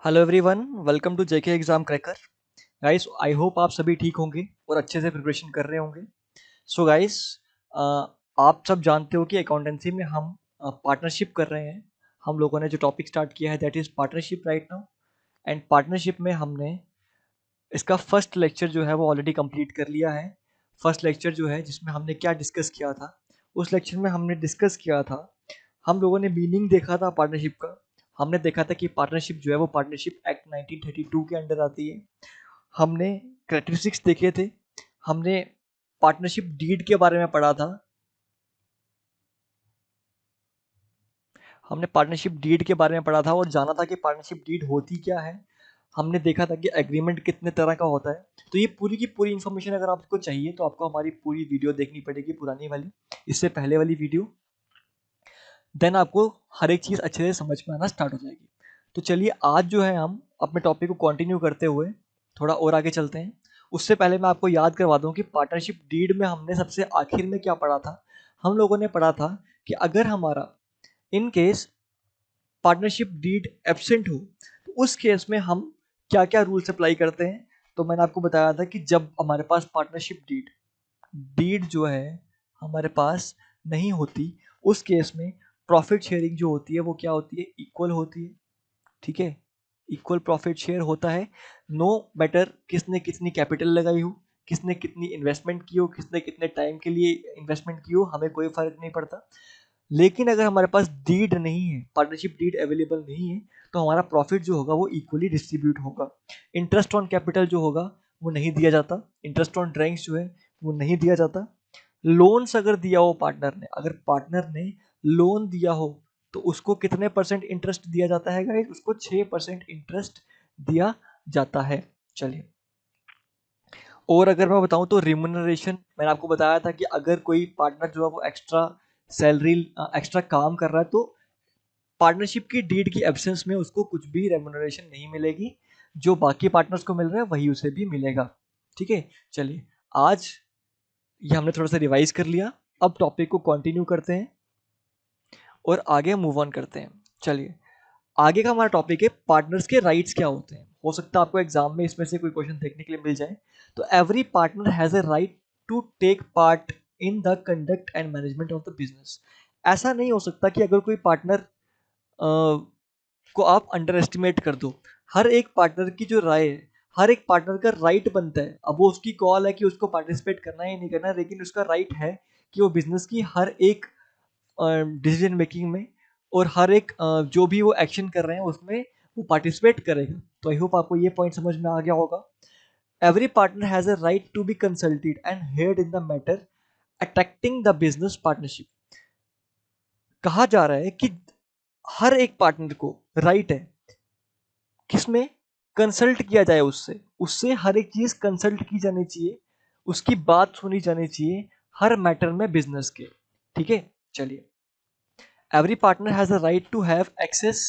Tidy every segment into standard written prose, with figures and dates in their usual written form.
Hello everyone, welcome to JK exam cracker. Guys, I hope आप सभी ठीक होंगे और अच्छे से प्रिपरेशन कर रहे होंगे। सो गाइस, आप सब जानते हो कि अकाउंटेंसी में हम पार्टनरशिप कर रहे हैं। हम लोगों ने जो टॉपिक स्टार्ट किया है that is partnership right now. And partnership में हमने इसका फर्स्ट लेक्चर जो है वो ऑलरेडी कंप्लीट कर लिया है। फर्स्ट लेक्चर जो है जिसमें हमने क्या डिस्कस किया था, उस लेक्चर में हमने डिस्कस किया था, हम लोगों ने मीनिंग देखा था पार्टनरशिप का। हमने देखा था कि पार्टनरशिप जो है वो पार्टनरशिप एक्ट 1932 के अंडर आती है। हमने कैरेक्टरिस्टिक्स देखे थे। हमने पार्टनरशिप डीड के बारे में पढ़ा था। हमने पार्टनरशिप डीड के बारे में पढ़ा था और जाना था कि पार्टनरशिप डीड होती क्या है। हमने देखा था कि एग्रीमेंट कितने तरह का होता है। तो ये पूरी की पूरी इन्फॉर्मेशन अगर आपको चाहिए तो आपको हमारी पूरी वीडियो देखनी पड़ेगी, पुरानी वाली, इससे पहले वाली वीडियो। देन आपको हर एक चीज़ अच्छे से समझ में आना स्टार्ट हो जाएगी। तो चलिए, आज जो है हम अपने टॉपिक को कंटिन्यू करते हुए थोड़ा और आगे चलते हैं। उससे पहले मैं आपको याद करवा दूं कि पार्टनरशिप डीड में हमने सबसे आखिर में क्या पढ़ा था। हम लोगों ने पढ़ा था कि अगर हमारा in case partnership deed absent हो तो उस केस में हम क्या क्या रूल्स अप्लाई करते हैं। तो मैंने आपको बताया था कि जब हमारे पास पार्टनरशिप डीड डीड जो है हमारे पास नहीं होती, उस केस में प्रॉफिट शेयरिंग जो होती है वो क्या होती है, इक्वल होती है। ठीक है, इक्वल प्रॉफिट शेयर होता है। नो मैटर किसने कितनी कैपिटल लगाई हो, किसने कितनी इन्वेस्टमेंट की हो, किसने कितने टाइम के लिए इन्वेस्टमेंट की हो, हमें कोई फर्क नहीं पड़ता। लेकिन अगर हमारे पास डीड नहीं है, पार्टनरशिप डीड अवेलेबल नहीं है, तो हमारा प्रॉफिट जो होगा वो इक्वली डिस्ट्रीब्यूट होगा। इंटरेस्ट ऑन कैपिटल जो होगा वो नहीं दिया जाता। इंटरेस्ट ऑन ड्राइंग्स जो है वो नहीं दिया जाता। लोन्स अगर दिया हो पार्टनर ने, अगर पार्टनर ने लोन दिया हो तो उसको कितने परसेंट इंटरेस्ट दिया जाता है गाइस? उसको 6% इंटरेस्ट दिया जाता है। चलिए, और अगर मैं बताऊं तो रिम्यूनरेशन, मैंने आपको बताया था कि अगर कोई पार्टनर जो है वो एक्स्ट्रा सैलरी, एक्स्ट्रा काम कर रहा है, तो पार्टनरशिप की डीड की एब्सेंस में उसको कुछ भी रेम्यूनरेशन नहीं मिलेगी। जो बाकी पार्टनर्स को मिल रहा है वही उसे भी मिलेगा। ठीक है, चलिए, आज ये हमने थोड़ा सा रिवाइज कर लिया। अब टॉपिक को कंटिन्यू करते हैं और आगे मूव ऑन करते हैं। चलिए, आगे का हमारा टॉपिक है पार्टनर्स के राइट्स क्या होते हैं। हो सकता है आपको एग्जाम में इसमें से कोई क्वेश्चन देखने के लिए मिल जाए। तो every partner has a right to take part in the conduct and management of the business. ऐसा नहीं हो सकता कि अगर कोई पार्टनर को आप अंडर एस्टिमेट कर दो। हर एक पार्टनर की जो राय है, हर एक पार्टनर का राइट बनता है। अब वो उसकी कॉल है कि उसको पार्टिसिपेट करना है या नहीं करना, लेकिन उसका राइट है कि वो बिजनेस की हर एक डिसीजन मेकिंग में और हर एक जो भी वो एक्शन कर रहे हैं उसमें वो पार्टिसिपेट करेगा। तो आई होप आपको ये पॉइंट समझ में आ गया होगा। Every partner has a right to be consulted and heard in the matter attracting the business partnership. कहा जा रहा है कि हर एक पार्टनर को राइट है किसमें, कंसल्ट किया जाए उससे। उससे हर एक चीज कंसल्ट की जानी चाहिए, उसकी बात सुनी जानी चाहिए हर मैटर में बिजनेस के। ठीक है, चलिए, every partner has a right to have access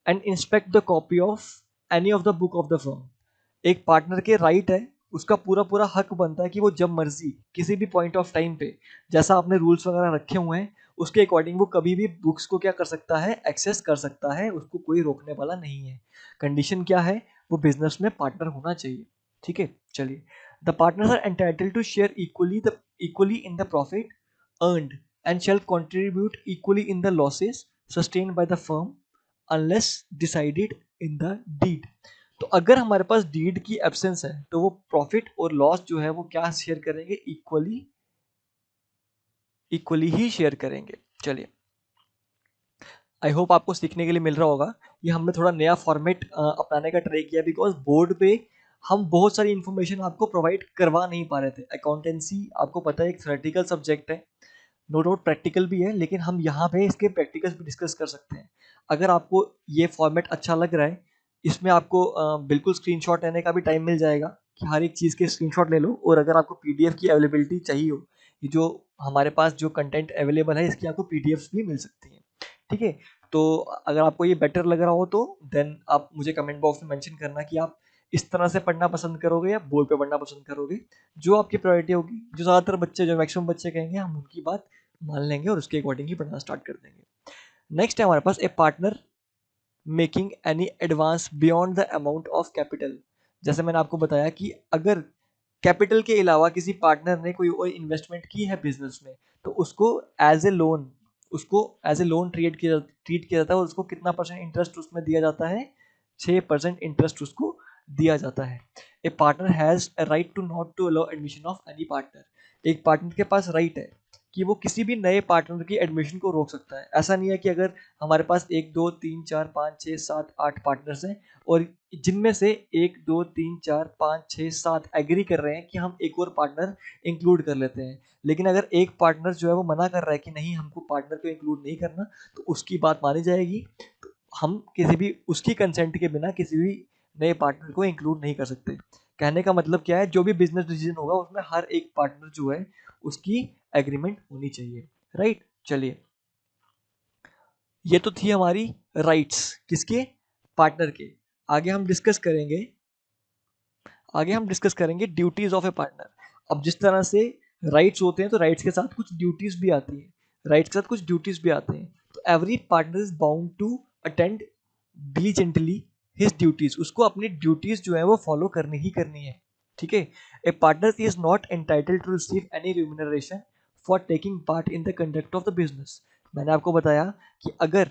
and inspect the copy of any of the book of the firm। एक पार्टनर के राइट है, उसका पूरा पूरा हक बनता है कि वो जब मर्जी किसी भी पॉइंट ऑफ टाइम पे, जैसा आपने रूल्स वगैरह रखे हुए हैं उसके अकॉर्डिंग वो कभी भी बुक्स को क्या कर सकता है, एक्सेस कर सकता है। उसको कोई रोकने वाला नहीं है। कंडीशन क्या है? वो बिजनेस में पार्टनर होना चाहिए। ठीक है, चलिए, the partners are entitled to share equally in the profit earned and shall contribute equally in the losses sustained by the firm unless decided in the deed। तो अगर हमारे पास डीड की एब्सेंस है तो वो प्रॉफिट और लॉस जो है वो क्या शेयर करेंगे, इक्वली, इक्वली ही शेयर करेंगे। चलिए, आई होप आपको सीखने के लिए मिल रहा होगा। ये हमने थोड़ा नया फॉर्मेट अपनाने का ट्राई किया बिकॉज बोर्ड पे हम बहुत सारी इंफॉर्मेशन आपको प्रोवाइड करवा नहीं पा रहे थे। अकाउंटेंसी आपको पता है एक थ्योरेटिकल सब्जेक्ट है, नो डाउट प्रैक्टिकल भी है, लेकिन हम यहाँ पे इसके प्रैक्टिकल्स भी डिस्कस कर सकते हैं। अगर आपको ये फॉर्मेट अच्छा लग रहा है, इसमें आपको बिल्कुल स्क्रीनशॉट लेने का भी टाइम मिल जाएगा कि हर एक चीज़ के स्क्रीनशॉट ले लो। और अगर आपको पीडीएफ की अवेलेबिलिटी चाहिए हो, ये जो हमारे पास जो कंटेंट अवेलेबल है इसकी आपको पीडीएफ्स भी मिल सकती हैं। ठीक है, तो अगर आपको ये बेटर लग रहा हो तो देन आप मुझे कमेंट बॉक्स में मेंशन करना कि आप इस तरह से पढ़ना पसंद करोगे या बोर्ड पे पढ़ना पसंद करोगे। जो आपकी प्रायोरिटी होगी, जो ज़्यादातर बच्चे, जो मैक्सिमम बच्चे कहेंगे, हम उनकी बात मान लेंगे और उसके अकॉर्डिंग ही पढ़ना स्टार्ट कर देंगे। नेक्स्ट है हमारे पास a partner making any advance beyond the amount of capital. जैसे मैंने आपको बताया कि अगर कैपिटल के अलावा किसी पार्टनर ने कोई और इन्वेस्टमेंट की है बिजनेस में, तो उसको एज ए लोन, उसको एज ए लोन ट्रीट किया जाता है और उसको कितना परसेंट इंटरेस्ट उसमें दिया जाता है, 6% इंटरेस्ट उसको दिया जाता है। A partner has a right to not to allow admission of any partner. एक पार्टनर के पास राइट है कि वो किसी भी नए पार्टनर की एडमिशन को रोक सकता है। ऐसा नहीं है कि अगर हमारे पास 1 2 3 4 5 6 7 8 पार्टनर्स हैं और जिनमें से 1 2 3 4 5 6 7 एग्री कर रहे हैं कि हम एक और पार्टनर इंक्लूड कर लेते हैं, लेकिन अगर एक पार्टनर जो है वो मना कर रहा है कि नहीं हमको पार्टनर को इंक्लूड नहीं करना, तो उसकी बात मानी जाएगी। तो हम किसी भी उसकी कंसेंट के बिना किसी भी नए पार्टनर को इंक्लूड नहीं कर सकते। कहने का मतलब क्या है, जो भी बिजनेस डिसीजन होगा उसमें हर एक पार्टनर जो है उसकी एग्रीमेंट होनी चाहिए, राइट। चलिए, ये तो थी हमारी राइट्स किसके, पार्टनर के। आगे हम डिस्कस करेंगे आगे हम डिस्कस करेंगे ड्यूटीज ऑफ ए पार्टनर। अब जिस तरह से राइट्स होते हैं तो राइट्स के साथ कुछ ड्यूटीज भी आती हैं, राइट्स के साथ कुछ ड्यूटीज भी आते हैं। तो every partner is bound to attend diligently his duties. उसको अपनी ड्यूटीज जो है वो फॉलो करनी ही करनी है, ठीक है। A partner is not entitled to receive any remuneration for taking part in the conduct of the business. मैंने आपको बताया कि अगर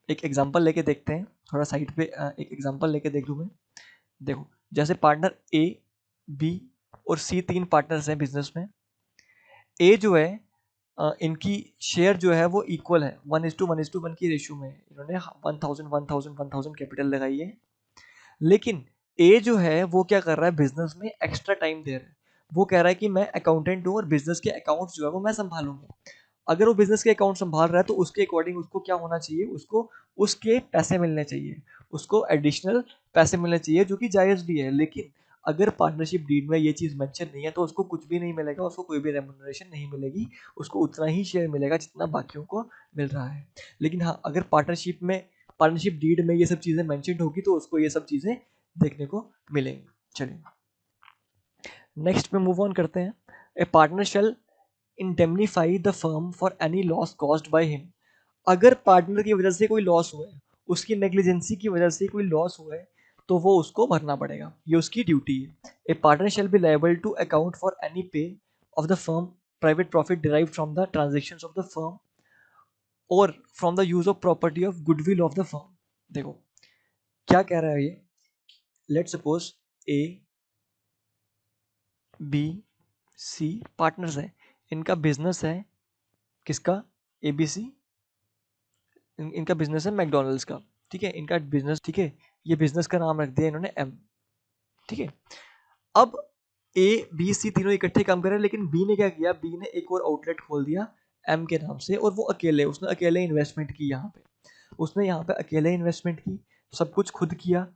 एक एग्जांपल लेके देखते हैं, थोड़ा साइड पे एक एग्जांपल लेके देख लूँ मैं। देखो, जैसे पार्टनर ए, बी और सी, 3 पार्टनर्स हैं बिजनेस में। ए जो है इनकी शेयर जो है वो इक्वल है, 1:1:1 की रेशियो में। इन्होंने 1000 कैपिटल लगाई है। लेकिन ए जो है वो क्या कर रहा है, बिजनेस में एक्स्ट्रा टाइम दे रहा है। वो कह रहा है कि मैं अकाउंटेंट हूँ और बिजनेस के अकाउंट्स जो है वो मैं संभालूंगा। अगर वो बिजनेस के अकाउंट संभाल रहा है तो उसके अकॉर्डिंग उसको क्या होना चाहिए, उसको उसके पैसे मिलने चाहिए, उसको एडिशनल पैसे मिलने चाहिए, जो कि जायज़ भी है। लेकिन अगर पार्टनरशिप डीड में ये चीज़ मेंशन नहीं है तो उसको कुछ भी नहीं मिलेगा, उसको कोई भी रेम्युनरेशन नहीं मिलेगी, उसको उतना ही शेयर मिलेगा जितना बाकियों को मिल रहा है। लेकिन हाँ, अगर पार्टनरशिप डीड में ये सब चीज़ें मेंशन्ड होगी तो उसको ये सब चीज़ें देखने को मिलेंगी। चलिए, नेक्स्ट पे मूव ऑन करते हैं। A partner shall indemnify the firm for any loss caused by him. अगर पार्टनर की वजह से कोई लॉस हुआ है, उसकी नेग्लिजेंसी की वजह से कोई लॉस हुआ है, तो वो उसको भरना पड़ेगा, ये उसकी ड्यूटी है। A partner shall be liable to account for any pay of the firm private profit derive from the transactions of the firm और from the use of property of goodwill of the firm. देखो क्या कह रहा है ये, let suppose A, B, C partners हैं, इनका business है, किसका, एबीसी, इनका बिजनेस है मैकडोनल्ड्स का, ठीक है। इनका बिजनेस, ठीक है, ये बिजनेस का नाम रख दिया इन्होंने एम, ठीक है। अब ए, बी, सी तीनों इकट्ठे काम कर रहे हैं, लेकिन बी ने क्या किया, बी ने एक और आउटलेट खोल दिया एम के नाम से, और वो उसने अकेले इन्वेस्टमेंट की यहाँ पे। उसने यहाँ पे अकेले इन्वेस्टमेंट की, सब कुछ खुद किया,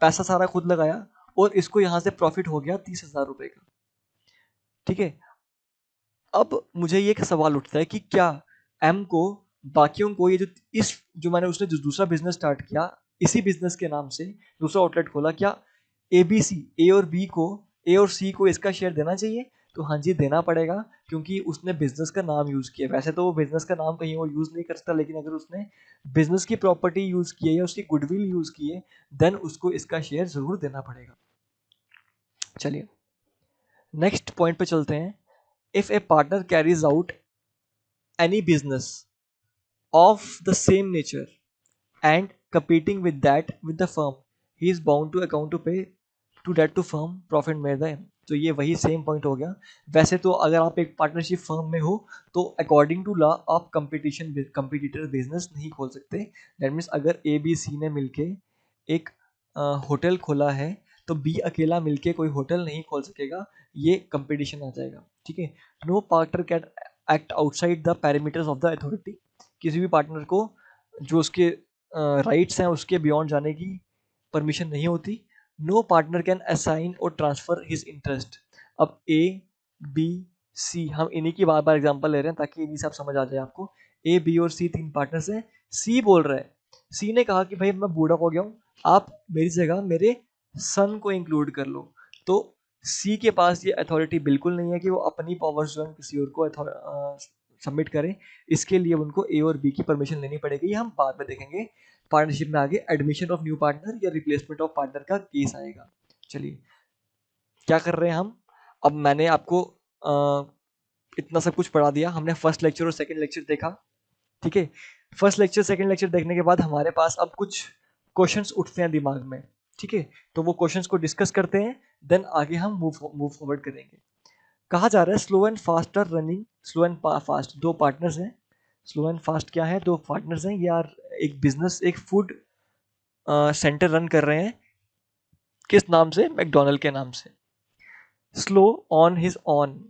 पैसा सारा खुद लगाया, और इसको यहाँ से प्रॉफिट हो गया 30,000 रुपए का, ठीक है। अब मुझे ये एक सवाल उठता है कि क्या एम को, बाकियों को, ये जो मैंने उसने जो दूसरा बिजनेस स्टार्ट किया, इसी बिजनेस के नाम से दूसरा आउटलेट खोला, क्या ए और सी को इसका शेयर देना चाहिए? तो हाँ जी, देना पड़ेगा, क्योंकि उसने बिजनेस का नाम यूज किया। वैसे तो वो बिजनेस का नाम कहीं और यूज नहीं कर सकता, लेकिन अगर उसने बिजनेस की प्रॉपर्टी यूज की है या उसकी गुडविल यूज की है, देन उसको इसका शेयर जरूर देना पड़ेगा। चलिए, नेक्स्ट पॉइंट पे चलते हैं। If A partner carries out any business of the same nature and competing with the firm, he is bound to account to pay to that to firm profit made by him। तो ये वही same point हो गया। वैसे तो अगर आप एक पार्टनरशिप फर्म में हो तो अकॉर्डिंग टू लॉ आप कंपटीटर बिजनेस नहीं खोल सकते। दैट मीन्स अगर ए, बी, सी ने मिलके एक होटल खोला है तो बी अकेला मिलके कोई होटल नहीं खोल सकेगा, ये कंपटीशन आ जाएगा, ठीक है। No partner can act outside the parameters of the authority. किसी भी पार्टनर को जो उसके राइट्स हैं उसके बियॉन्ड जाने की परमिशन नहीं होती। नो पार्टनर कैन असाइन और ट्रांसफर हिज इंटरेस्ट। अब ए, बी, सी, हम इन्हीं की बार बार एग्जांपल ले रहे हैं ताकि इन्हीं से आप समझ आ जाए आपको। ए, बी और सी 3 पार्टनर्स हैं। सी बोल रहा है, सी ने कहा कि भाई मैं बूढ़ा हो गया हूँ, आप मेरी जगह मेरे सन को इंक्लूड कर लो। तो सी के पास ये अथॉरिटी बिल्कुल नहीं है कि वो अपनी पावर्स जो है किसी और को सबमिट करें। इसके लिए उनको ए और बी की परमिशन लेनी पड़ेगी, ये हम बाद में देखेंगे। पार्टनरशिप में आगे एडमिशन ऑफ न्यू पार्टनर या रिप्लेसमेंट ऑफ पार्टनर का केस आएगा। चलिए क्या कर रहे हैं हम, अब मैंने आपको इतना सब कुछ पढ़ा दिया, हमने फर्स्ट लेक्चर और सेकंड लेक्चर देखा, ठीक है। फर्स्ट लेक्चर सेकंड लेक्चर देखने के बाद हमारे पास अब कुछ क्वेश्चंस उठते हैं दिमाग में, ठीक है। तो वो क्वेश्चंस को डिस्कस करते हैं, देन आगे हम मूव फॉरवर्ड करेंगे। कहा जा रहा है slow and fast are running, slow and fast दो पार्टनर्स हैं। स्लो एंड फास्ट क्या है, दो पार्टनर्स हैं यार, एक बिजनेस एक फूड सेंटर रन कर रहे हैं, किस नाम से, मैकडोनल्ड के नाम से। Slow on his on,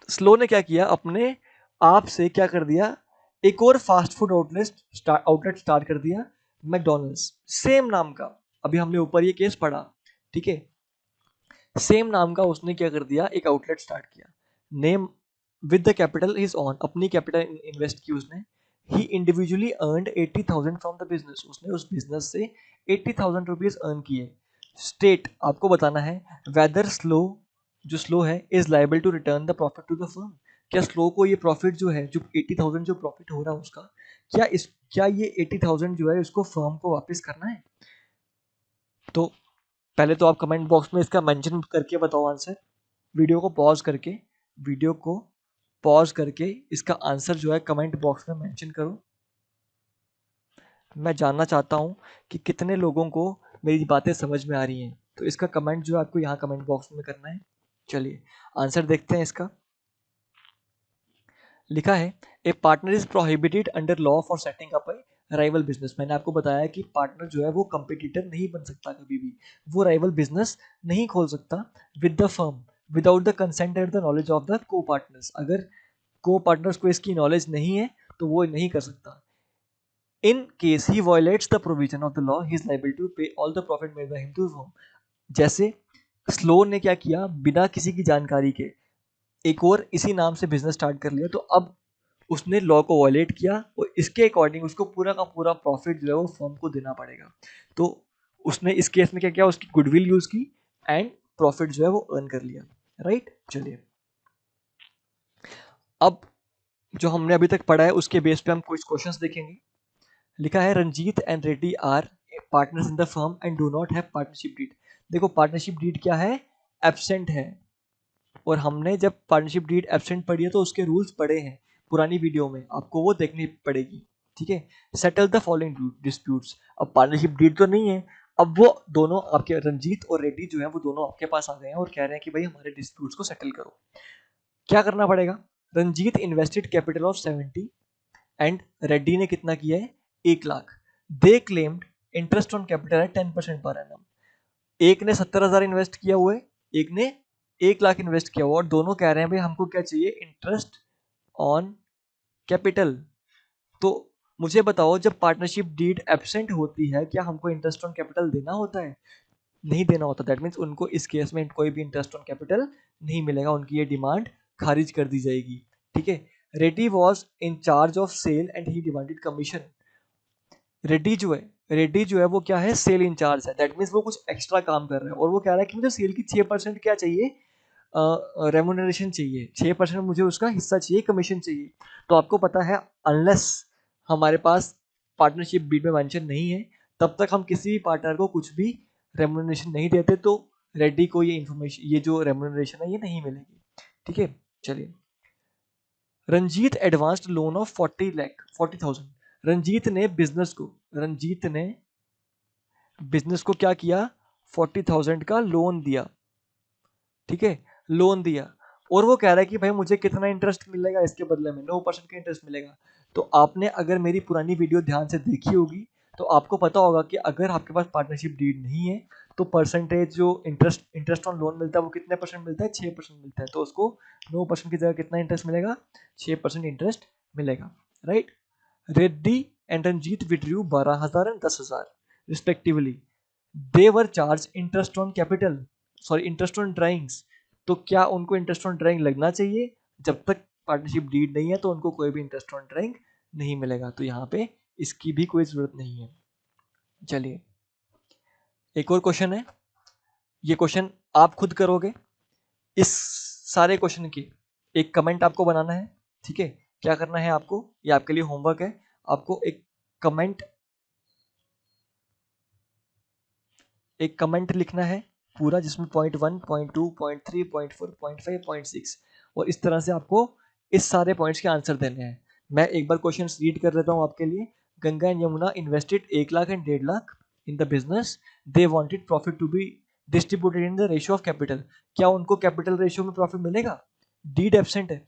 slow ने क्या किया, अपने आप से क्या कर दिया, एक और फास्ट फूड आउटलेट स्टार्ट कर दिया, मैकडोनल्ड्स सेम नाम का। अभी हमने ऊपर ये केस पढ़ा, ठीक है। सेम नाम का उसने क्या कर दिया, एक आउटलेट स्टार्ट किया, name with the capital is on, अपनी कैपिटल इन्वेस्ट की उसने। He individually earned 80,000 from the business, उसने उस बिजनेस से 80,000 रुपीज अर्न किए। स्टेट आपको बताना है वेदर स्लो, जो स्लो है, is liable to return the profit to the firm, क्या स्लो को ये प्रॉफिट जो है, जो 80,000 जो प्रॉफिट हो रहा है उसका, क्या ये 80,000 जो है उसको फर्म को वापस करना है। तो पहले तो आप कमेंट बॉक्स में इसका मेंशन करके बताओ आंसर, वीडियो को पॉज करके, वीडियो को पॉज करके इसका आंसर जो है कमेंट बॉक्स में मेंशन करो। मैं जानना चाहता हूं कि कितने लोगों को मेरी बातें समझ में आ रही हैं, तो इसका कमेंट जो है आपको यहाँ कमेंट बॉक्स में करना है। चलिए आंसर देखते हैं इसका। लिखा है a partner is prohibited under law for setting up a rival business. मैंने आपको बताया कि पार्टनर जो है वो कंपटीटर नहीं बन सकता कभी भी, वो राइवल बिजनेस नहीं खोल सकता with the firm without the consent and the knowledge of the को पार्टनर्स। अगर को पार्टनर्स को इसकी नॉलेज नहीं है तो वो नहीं कर सकता। In case he violates the provision of the law, he is liable to pay all the profit made by him to firm. जैसे स्लो ने क्या किया, बिना किसी की जानकारी के एक और इसी नाम से बिजनेस स्टार्ट कर लिया, तो अब उसने लॉ को वायलेट किया और इसके अकॉर्डिंग उसको पूरा का पूरा प्रॉफिट जो है वो फर्म को देना पड़ेगा। तो उसने इस केस में क्या किया, उसकी गुडविल यूज की एंड प्रॉफिट जो है वो अर्न कर लिया, राइट। चलिए अब जो हमने अभी तक पढ़ा है उसके बेस पे हम कुछ क्वेश्चंस देखेंगे। लिखा है Ranjit and Reddy are partners in the firm and do not have partnership deed. देखो पार्टनरशिप डीड क्या है, एब्सेंट है, और हमने जब पार्टनरशिप डीड एब्सेंट पढ़ी है तो उसके रूल्स पढ़े हैं पुरानी वीडियो में, आपको वो देखनी पड़ेगी, ठीक है। सेटल द फॉलोइंग डिस्प्यूट्स, अब पार्टनरशिप डीड तो नहीं है, अब वो दोनों आपके रंजीत और रेड्डी जो है वो दोनों आपके पास आ गए हैं और कह रहे हैं कि भाई हमारे डिस्प्यूट्स को सेटल करो। क्या करना पड़ेगा, Ranjit invested capital of 70 and Reddy ने कितना किया है, 1 lakh. They claimed interest on capital है 10% पर एनम। एक ने 70,000 इन्वेस्ट किया हुआ है, एक ने 1 लाख इन्वेस्ट किया हुआ, और दोनों कह रहे हैं भाई हमको क्या चाहिए, इंटरेस्ट ऑन कैपिटल। तो मुझे बताओ जब पार्टनरशिप डीड एब्सेंट होती है क्या हमको इंटरेस्ट ऑन कैपिटल देना होता है, नहीं देना होता। दैट मीन्स उनको इस केस में कोई भी इंटरेस्ट ऑन कैपिटल नहीं मिलेगा, उनकी ये डिमांड खारिज कर दी जाएगी, ठीक है। Reddy was in charge of sale and he demanded commission. Reddy जो है वो क्या है, सेल इंचार्ज है, दैट मीन्स वो कुछ एक्स्ट्रा काम कर रहा है और वो कह रहा है कि मुझे सेल की 6% क्या चाहिए, रेमुनरेशन चाहिए, 6% मुझे उसका हिस्सा चाहिए, कमीशन चाहिए। तो आपको पता है अनलेस हमारे पास पार्टनरशिप डीड में मेंशन नहीं है तब तक हम किसी भी पार्टनर को कुछ भी रेमुनरेशन नहीं देते, तो रेड्डी को ये इन्फॉर्मेशन, ये जो रेमुनरेशन है ये नहीं मिलेगी, ठीक है। चलिए Ranjit advanced loan of 40,000। Ranjit ने बिजनेस को क्या किया, 40,000 का लोन दिया, ठीक है, लोन दिया, और वो कह रहा है कि भाई मुझे कितना इंटरेस्ट मिलेगा इसके बदले में, 9% का इंटरेस्ट मिलेगा। तो आपने अगर मेरी पुरानी वीडियो ध्यान से देखी होगी तो आपको पता होगा कि अगर आपके पास पार्टनरशिप डीड नहीं है तो परसेंटेज जो इंटरेस्ट ऑन लोन मिलता है वो कितने परसेंट मिलता है, 6% मिलता है। तो उसको 9% की जगह कितना इंटरेस्ट मिलेगा, 6% इंटरेस्ट मिलेगा, right. Reddy and Ranjit withdrew 12,000 and 10,000 respectively. They were charge interest on capital, sorry interest on drawings. तो क्या उनको इंटरेस्ट ऑन ड्राइंग लगना चाहिए, जब तक पार्टनरशिप डीड नहीं है तो उनको कोई भी इंटरेस्ट ऑन ड्राइंग नहीं मिलेगा, तो यहाँ पे इसकी भी कोई जरूरत नहीं है। चलिए एक और क्वेश्चन है, ये क्वेश्चन आप खुद करोगे, इस सारे क्वेश्चन की एक कमेंट आपको बनाना है, ठीक है। क्या करना है आपको, ये आपके लिए होमवर्क है, आपको एक कमेंट एक कमेंट लिखना है पूरा, जिसमें point 1, point 2, point 3, point 4, point 5, point 6, और इस तरह से आपको इस सारे पॉइंट्स के आंसर देने हैं। मैं एक बार क्वेश्चन रीड कर लेता हूँ आपके लिए। Ganga and Yamuna invested 1 lakh and 1.5 lakh in the business. They wanted profit to be distributed in the ratio of capital. क्या उनको कैपिटल रेशियो में प्रॉफिट मिलेगा? डीड एब्सेंट है।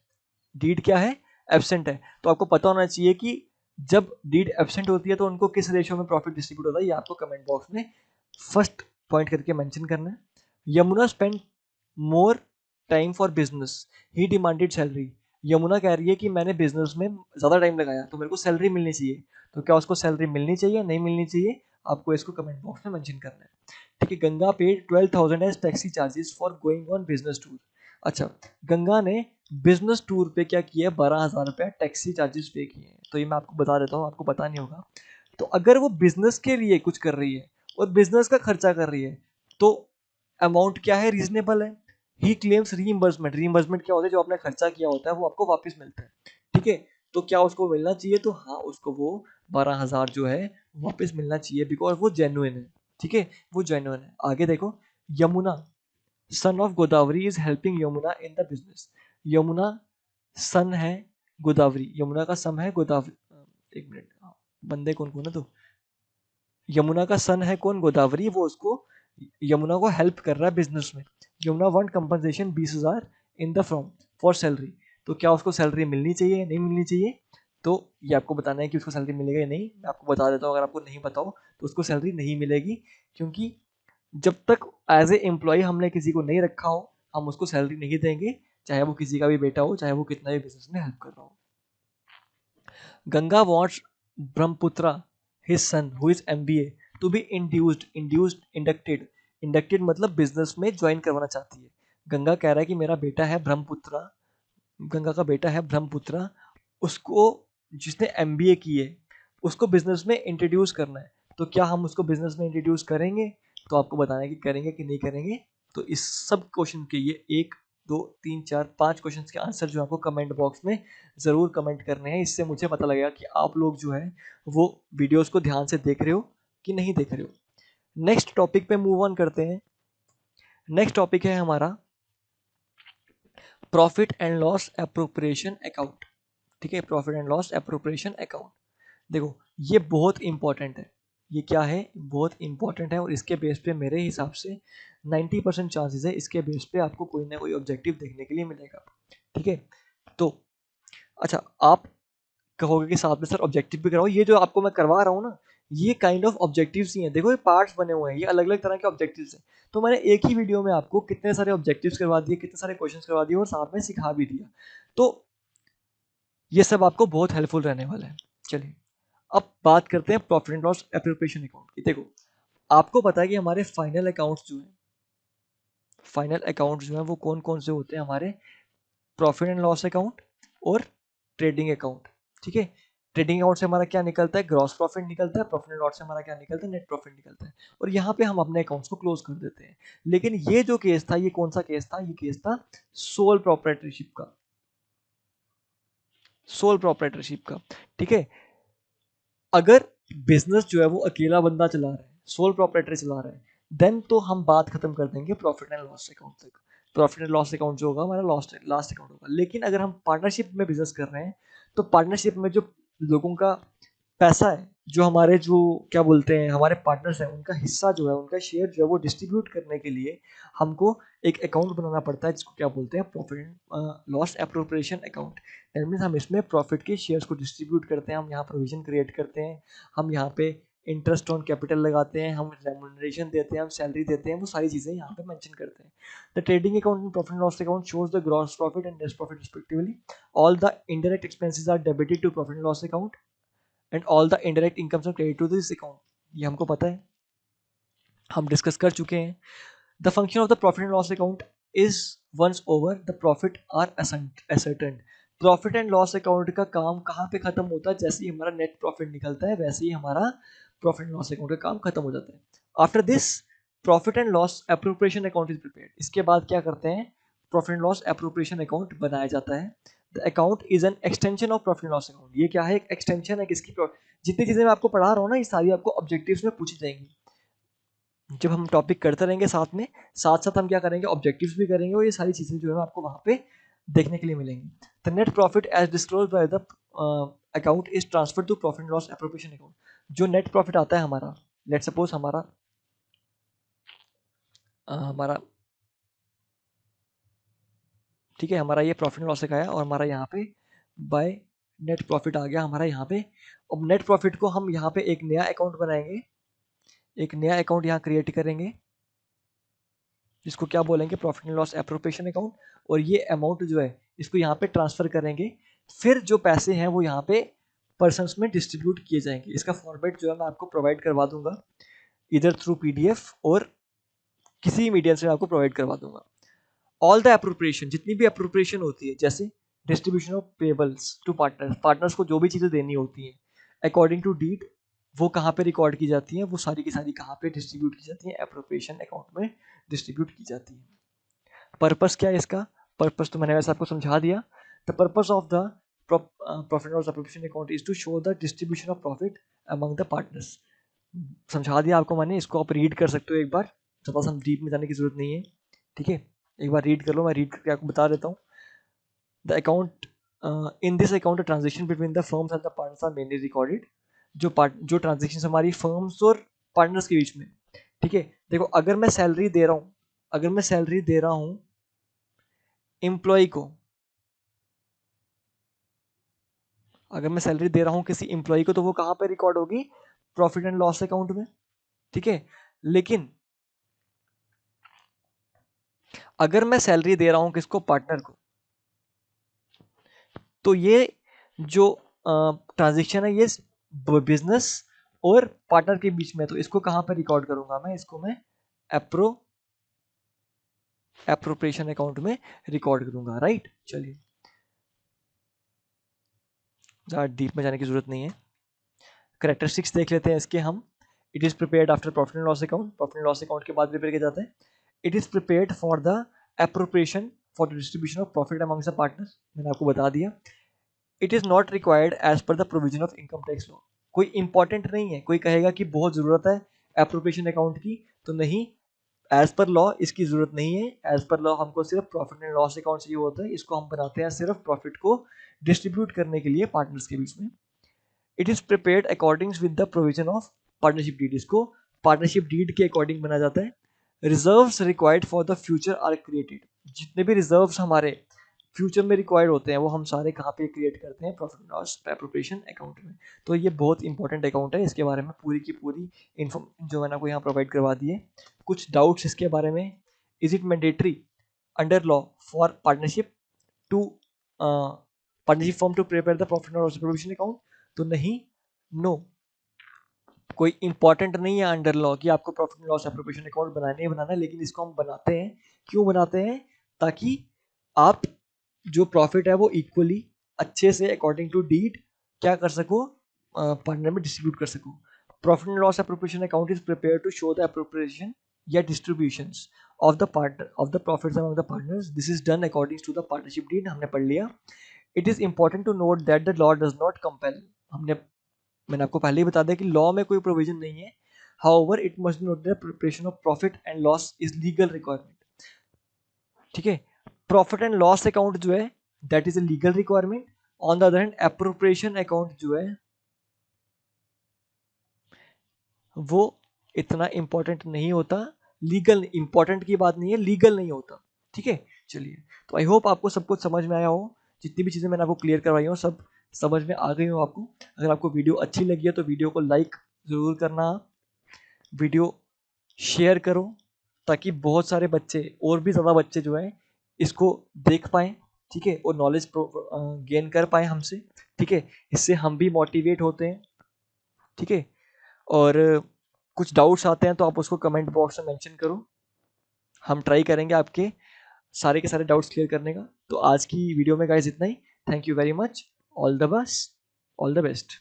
डीड क्या है? एब्सेंट है। तो आपको पता होना चाहिए कि जब डीड एब्सेंट होती है तो उनको किस रेशियो में प्रॉफिट डिस्ट्रीब्यूट होता है, ये आपको कमेंट बॉक्स में फर्स्ट पॉइंट करके मेंशन करना है। Yamuna spend more time for business, he demanded salary. Yamuna कह रही है कि मैंने बिजनेस में ज़्यादा टाइम लगाया तो मेरे को सैलरी मिलनी चाहिए। तो क्या उसको सैलरी मिलनी चाहिए, नहीं मिलनी चाहिए? आपको इसको कमेंट बॉक्स में मेंशन करना है। ठीक है। Ganga paid 12,000 as taxi charges for going on business tour. अच्छा, गंगा ने बिजनेस टूर पे क्या किया है? 12,000 रुपये टैक्सी चार्जेस पे किए हैं। तो ये मैं आपको बता देता हूँ, आपको पता नहीं होगा। तो अगर वो बिजनेस के लिए कुछ कर रही है और बिजनेस का खर्चा कर रही है तो अमाउंट क्या है? रीजनेबल है। ही क्लेम्स रीइंबर्समेंट। रीइंबर्समेंट क्या होता है? जो आपने खर्चा किया होता है वो आपको वापस मिलता है। ठीक है। तो क्या उसको मिलना चाहिए? तो हाँ, उसको वो 12,000 जो है वापस मिलना चाहिए, बिकॉज वो जेन्युइन है। ठीक है, वो जेन्युइन है। आगे देखो, Yamuna son of Godavari is helping Yamuna in the business. Yamuna son है गोदावरी, यमुना का सन है गोदावरी। एक मिनट, बंदे कौन कौन है? तो यमुना का सन है कौन? गोदावरी। वो उसको, यमुना को हेल्प कर रहा है बिजनेस में। Yamuna want compensation 20,000 in the form for salary. तो क्या उसको सैलरी मिलनी चाहिए या नहीं मिलनी चाहिए? तो ये आपको बताना है कि उसको सैलरी मिलेगा या नहीं। मैं आपको बता देता हूँ, अगर आपको नहीं पता हो तो उसको सैलरी नहीं मिलेगी, क्योंकि जब तक एज ए एम्प्लॉय हमने किसी को नहीं रखा हो हम उसको सैलरी नहीं देंगे, चाहे वो किसी का भी बेटा हो, चाहे वो कितना भी बिजनेस में हेल्प कर रहा हो। Ganga wants Brahmaputra, his son, who is MBA, to be inducted. Inducted मतलब बिजनेस में ज्वाइन करवाना चाहती है। गंगा कह रहा है कि मेरा बेटा है ब्रह्मपुत्रा, गंगा का बेटा है ब्रह्मपुत्रा, उसको, जिसने एमबीए की है, उसको बिजनेस में इंट्रोड्यूस करना है। तो क्या हम उसको बिजनेस में इंट्रोड्यूस करेंगे? तो आपको बताना है कि करेंगे कि नहीं करेंगे। तो इस सब क्वेश्चन के ये 1, 2, 3, 4, 5 क्वेश्चन के आंसर जो आपको कमेंट बॉक्स में ज़रूर कमेंट करने हैं। इससे मुझे पता लगेगा कि आप लोग जो है वो वीडियोस को ध्यान से देख रहे हो कि नहीं देख रहे हो। नेक्स्ट टॉपिक पे मूव ऑन करते हैं। नेक्स्ट टॉपिक है हमारा profit and loss appropriation account. ठीक है, profit and loss appropriation account. देखो, ये बहुत इंपॉर्टेंट है। ये क्या है? बहुत इंपॉर्टेंट है, और इसके बेस पे मेरे हिसाब से 90% चांसेस है इसके बेस पे आपको कोई ना कोई ऑब्जेक्टिव देखने के लिए मिलेगा। ठीक है। तो अच्छा, आप कहोगे कि साथ में सर ऑब्जेक्टिव भी कराओ। ये जो आपको मैं करवा रहा हूँ ना, ये काइंड ऑफ ऑब्जेक्टिव्स ही हैं। देखो, ये पार्ट्स बने हुए हैं, ये अलग अलग तरह के ऑब्जेक्टिव्स हैं। तो मैंने एक ही वीडियो में आपको कितने सारे ऑब्जेक्टिव्स करवा दिए, कितने सारे क्वेश्चंस करवा दिए, और साथ में सिखा भी दिया। तो ये सब आपको बहुत हेल्पफुल रहने वाला है। चलिए, अब बात करते हैं profit and loss appropriation account की। देखो, आपको पता है कि हमारे फाइनल अकाउंट्स जो हैं, फाइनल अकाउंट्स जो हैं वो कौन कौन से होते हैं? हमारे प्रॉफिट एंड लॉस अकाउंट और ट्रेडिंग अकाउंट। ठीक है। ट्रेडिंग अकाउंट से हमारा क्या निकलता है? ग्रॉस प्रॉफिट निकलता है। प्रॉफिट एंड लॉस से हमारा क्या निकलता है? नेट प्रॉफिट निकलता है। और यहाँ पे हम अपने अकाउंट्स को क्लोज कर देते हैं। लेकिन ये जो केस था, ये कौन सा केस था? ये केस था सोल प्रोप्राइटरशिप का। सोल प्रोप्राइटरशिप का। ठीक है। अगर बिजनेस जो है वो अकेला बंदा चला रहा है, सोल प्रोप्राइटर चला रहा है, देन तो हम बात खत्म कर देंगे प्रॉफिट एंड लॉस अकाउंट तक। प्रॉफिट एंड लॉस अकाउंट जो होगा हमारा लास्ट अकाउंट होगा। लेकिन अगर हम पार्टनरशिप में बिजनेस कर रहे हैं तो पार्टनरशिप में जो लोगों का पैसा है, जो हमारे, जो क्या बोलते हैं, हमारे पार्टनर्स हैं, उनका हिस्सा जो है, उनका शेयर जो है वो डिस्ट्रीब्यूट करने के लिए हमको एक अकाउंट बनाना पड़ता है, जिसको क्या बोलते हैं? Profit and loss appropriation account. That means हम इसमें प्रॉफिट के शेयर्स को डिस्ट्रीब्यूट करते हैं, हम यहाँ प्रोविजन क्रिएट करते हैं, हम यहाँ पे इंटरेस्ट ऑन कैपिटल लगाते हैं, हम रेमुनरेशन देते हैं, हम सैलरी देते हैं, वो सारी चीज़ें यहाँ पे मेंशन करते हैं। The trading account and profit and loss account shows the gross profit and net profit respectively. All the indirect expenses are debited to profit and loss account and all the indirect incomes are credited to this account. ये हमको पता है, हम discuss कर चुके हैं। The function of the profit and loss account is once over the profit are ascertained. Profit and loss account का काम कहाँ पे खत्म होता है? जैसे ही हमारा नेट प्रॉफिट निकलता है वैसे ही हमारा प्रॉफिट एंड लॉस अकाउंट का काम खत्म हो जाता है। After this profit and loss appropriation account is prepared. इसके बाद क्या करते हैं? Profit and loss appropriation account बनाया जाता है। The account is an extension of profit and loss account. ये क्या है? एक एक्सटेंशन है किसकी? जितनी चीजें मैं आपको पढ़ा रहा हूँ ना, ये सारी आपको ऑब्जेक्टिव्स में पूछी जाएंगी। जब हम टॉपिक करते रहेंगे साथ में, साथ साथ हम क्या करेंगे, ऑब्जेक्टिव्स भी करेंगे, और ये सारी चीज़ें जो है आपको वहाँ पे देखने के लिए मिलेंगी। The net profit as disclosed by the account is transfer to profit and loss appropriation account. जो नेट प्रॉफिट आता है हमारा, लेट सपोज हमारा हमारा ठीक है, हमारा ये प्रॉफिट एंड लॉस का है, और हमारा यहाँ पे बाय नेट प्रॉफिट आ गया हमारा यहाँ पे। अब नेट प्रॉफिट को हम यहाँ पे एक नया अकाउंट बनाएंगे, एक नया अकाउंट यहाँ क्रिएट करेंगे, जिसको क्या बोलेंगे, profit and loss appropriation account. और ये अमाउंट जो है इसको यहाँ पे ट्रांसफर करेंगे, फिर जो पैसे हैं वो यहाँ पे पर्सन्स में डिस्ट्रीब्यूट किए जाएंगे। इसका फॉर्मेट जो है मैं आपको प्रोवाइड करवा दूंगा, इधर थ्रू पीडीएफ और किसी मीडियम से मैं आपको प्रोवाइड करवा दूंगा। ऑल द एप्रोप्रिएशन, जितनी भी एप्रोप्रिएशन होती है, जैसे distribution of payables to partners, partners को जो भी चीज़ें देनी होती हैं अकॉर्डिंग टू डीड, वो कहाँ पे रिकॉर्ड की जाती हैं, वो सारी की सारी कहाँ पे डिस्ट्रीब्यूट की जाती हैं, एप्रोप्रिएशन अकाउंट में डिस्ट्रीब्यूट की जाती है। पर्पस क्या है इसका, पर्पस तो मैंने वैसे आपको समझा दिया। The purpose of the profit and loss appropriation account is to show the distribution of profit among the partners. समझा दिया आपको मैंने, इसको आप रीड कर सकते हो एक बार, ज़्यादा सा डीप में जाने की जरूरत नहीं है, ठीक है, एक बार रीड कर लो, मैं रीड करके आपको बता देता हूँ। The account in this account transaction between the firms and the partners are mainly recorded. जो ट्रांजेक्शन हमारी फर्म्स और पार्टनर्स के बीच में, ठीक है, देखो अगर मैं सैलरी दे रहा हूँ, अगर मैं सैलरी दे रहा हूँ एम्प्लॉय को, अगर मैं सैलरी दे रहा हूँ किसी एम्प्लॉय को, तो वो कहाँ पे रिकॉर्ड होगी, प्रॉफिट एंड लॉस अकाउंट में, ठीक है। लेकिन अगर मैं सैलरी दे रहा हूँ किसको, पार्टनर को, तो ये जो ट्रांजेक्शन है ये बिजनेस और पार्टनर के बीच में, तो इसको कहाँ पर रिकॉर्ड करूंगा मैं, इसको मैं एप्रोप्रिएशन अकाउंट में रिकॉर्ड करूंगा, राइट। चलिए, ज़्यादा डीप में जाने की जरूरत नहीं है, करेक्टरिस्टिक्स देख लेते हैं इसके हम। It is prepared after profit and loss account, profit and loss account के बाद प्रिपेयर किया जाता है। It is prepared for the appropriation for the distribution of profit amongst the partners, मैंने आपको बता दिया। It is not required as per the provision of income tax law, कोई इंपॉर्टेंट नहीं है, कोई कहेगा कि बहुत जरूरत है एप्रोप्रिएशन अकाउंट की, तो नहीं, एज पर लॉ इसकी जरूरत नहीं है। एज पर लॉ हमको सिर्फ प्रॉफिट एंड लॉस अकाउंट चाहिए होता है, इसको हम बनाते हैं सिर्फ प्रॉफिट को डिस्ट्रीब्यूट करने के लिए पार्टनर्स के बीच में। It is prepared according with the provision of partnership deed, इसको पार्टनरशिप डीड के अकॉर्डिंग बनाया जाता है। Reserves required for the future are created, जितने भी रिजर्व्स हमारे फ्यूचर में रिक्वायर्ड होते हैं वो हम सारे कहाँ पे क्रिएट करते हैं, profit and loss appropriation account में। तो ये बहुत इंपॉर्टेंट अकाउंट है, इसके बारे में पूरी की पूरी इन्फॉर्मेशन जो मैंने आपको यहाँ प्रोवाइड करवा दी है। कुछ डाउट्स इसके बारे में, is it mandatory under law for partnership to partnership form to prepare the profit and loss appropriation account, तो नहीं, नो, कोई इंपॉर्टेंट नहीं है अंडर लॉ कि आपको profit and loss appropriation account बनाना ही बनाना है, लेकिन इसको हम बनाते हैं। क्यों बनाते हैं, ताकि आप जो प्रॉफिट है वो इक्वली अच्छे से अकॉर्डिंग टू डीड क्या कर सको, पार्टनर में डिस्ट्रीब्यूट कर सको। Profit and loss appropriation account is prepare to show the appropriation या distributions of the partner of the profits among the partners, this is done according to the partnership deed, हमने पढ़ लिया। It is important to note that the law does not compel, मैंने आपको पहले ही बता दिया कि लॉ में कोई प्रोविजन नहीं है। However it must note the preparation of profit and loss is legal requirement, ठीक है। प्रॉफिट एंड लॉस अकाउंट जो है that is a legal requirement. On the other hand appropriation account जो है वो इतना इंपॉर्टेंट नहीं होता, लीगल इंपॉर्टेंट की बात नहीं है, लीगल नहीं होता, ठीक है। चलिए, तो आई होप आपको सब कुछ समझ में आया हो, जितनी भी चीज़ें मैंने आपको क्लियर करवाई हो सब समझ में आ गई हो आपको। अगर आपको वीडियो अच्छी लगी है तो वीडियो को लाइक ज़रूर करना, वीडियो शेयर करो, ताकि बहुत सारे बच्चे और भी ज़्यादा बच्चे जो हैं इसको देख पाएँ, ठीक है, और नॉलेज गेन कर पाएँ हमसे, ठीक है। इससे हम भी मोटिवेट होते हैं, ठीक है। और कुछ डाउट्स आते हैं तो आप उसको कमेंट बॉक्स में मेंशन करो, हम ट्राई करेंगे आपके सारे के सारे डाउट्स क्लियर करने का। तो आज की वीडियो में गाइस इतना ही, thank you very much, all the best, all the best.